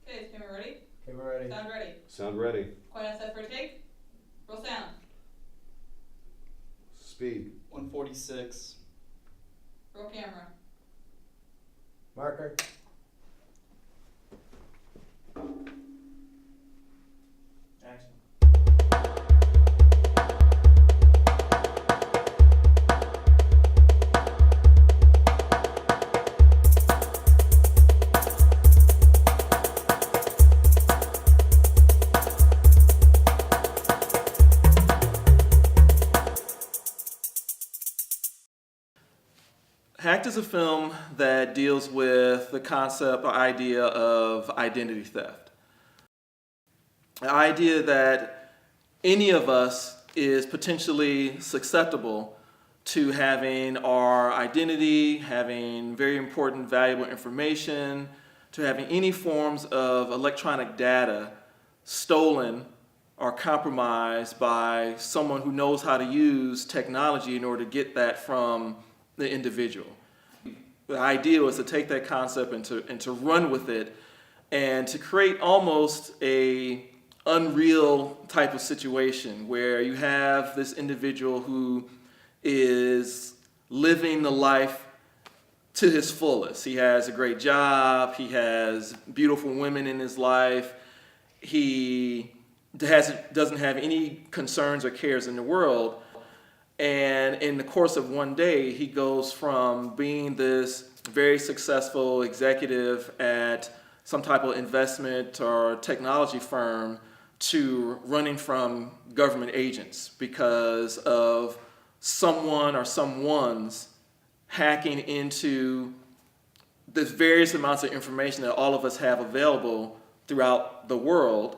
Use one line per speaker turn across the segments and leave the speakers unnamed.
Okay, is camera ready?
Camera ready.
Sound ready.
Sound ready.
Point on set for a take. Roll sound.
Speed.
146.
Roll camera.
Marker.
Action.
Hacked is a film that deals with the concept or idea of identity theft. The idea that any of us is potentially susceptible to having our identity, having very important, valuable information, to having any forms of electronic data stolen or compromised by someone who knows how to use technology in order to get that from the individual. The idea was to take that concept and to run with it and to create almost a unreal type of situation where you have this individual who is living the life to his fullest. He has a great job, he has beautiful women in his life, he doesn't have any concerns or cares in the world. And in the course of one day, he goes from being this very successful executive at some type of investment or technology firm to running from government agents because of someone or someone's hacking into the various amounts of information that all of us have available throughout the world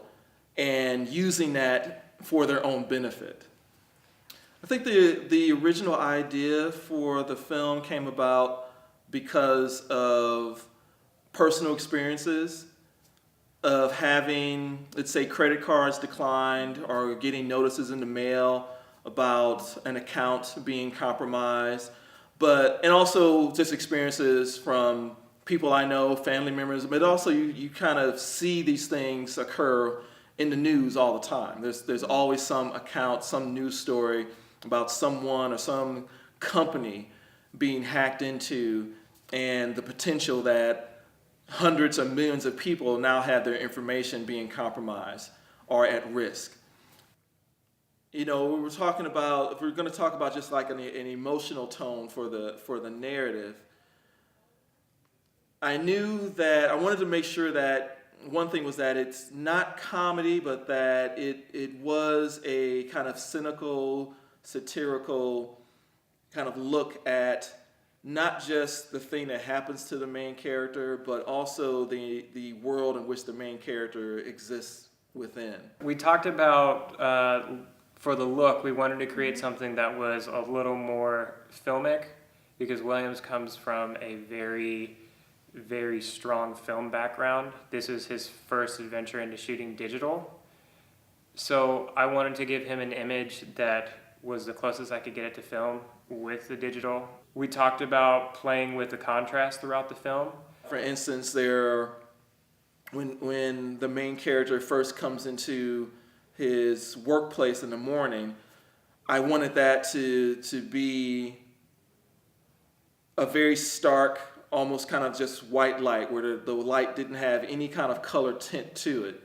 and using that for their own benefit. I think the original idea for the film came about because of personal experiences of having, let's say, credit cards declined or getting notices in the mail about an account being compromised, and also just experiences from people I know, family members, but also you kind of see these things occur in the news all the time. There's always some account, some news story about someone or some company being hacked into and the potential that hundreds of millions of people now have their information being compromised or at risk. You know, we were talking about, if we're going to talk about just like an emotional tone for the narrative, I knew that I wanted to make sure that one thing was that it's not comedy, but that it was a kind of cynical, satirical kind of look at not just the thing that happens to the main character, but also the world in which the main character exists within.
We talked about, for the look, we wanted to create something that was a little more filmic because Williams comes from a very, very strong film background. This is his first adventure into shooting digital. So I wanted to give him an image that was the closest I could get it to film with the digital. We talked about playing with the contrast throughout the film.
For instance, when the main character first comes into his workplace in the morning, I wanted that to be a very stark, almost kind of just white light, where the light didn't have any kind of color tint to it.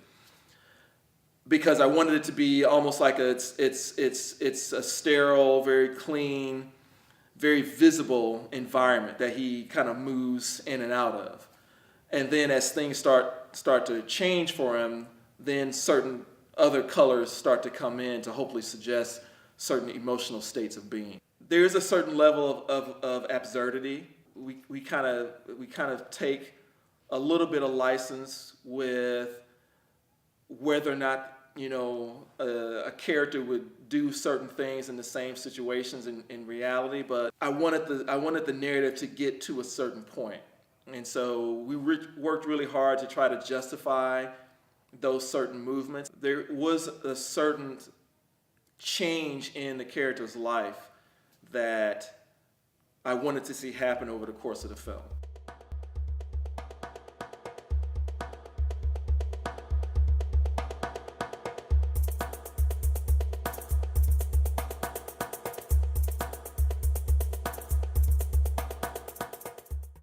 Because I wanted it to be almost like it's a sterile, very clean, very visible environment that he kind of moves in and out of. And then as things start to change for him, then certain other colors start to come in to hopefully suggest certain emotional states of being. There is a certain level of absurdity. We kind of take a little bit of license with whether or not a character would do certain things in the same situations in reality, but I wanted the narrative to get to a certain point, and so we worked really hard to try to justify those certain movements. There was a certain change in the character's life that I wanted to see happen over the course of the film.